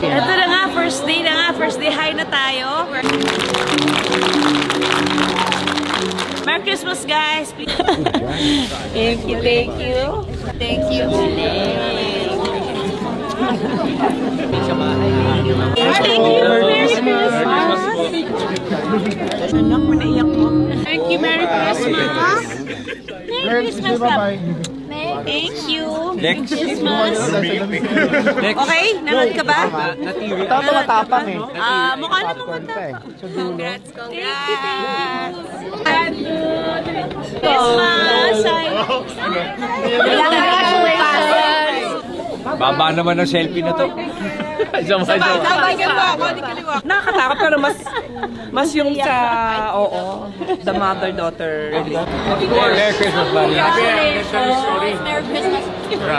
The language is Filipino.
Ito na nga, first day na nga. First day high na tayo. Merry Christmas, guys! Thank you, thank you. Thank you. Thank you. Merry Christmas. Anak, manaiyak mo. Thank you, Merry Christmas. Merry Christmas, bye. Thank you. Next Christmas. Okay? Nanood ka ba? Ito matapang eh. Mukha na matapang. Congrats, congrats. Christmas. Congratulations. Baba naman ang selfie na to. Nakakatakot pero mas yung sa the mother-daughter. Merry Christmas, buddy. Congratulations. Merry Christmas.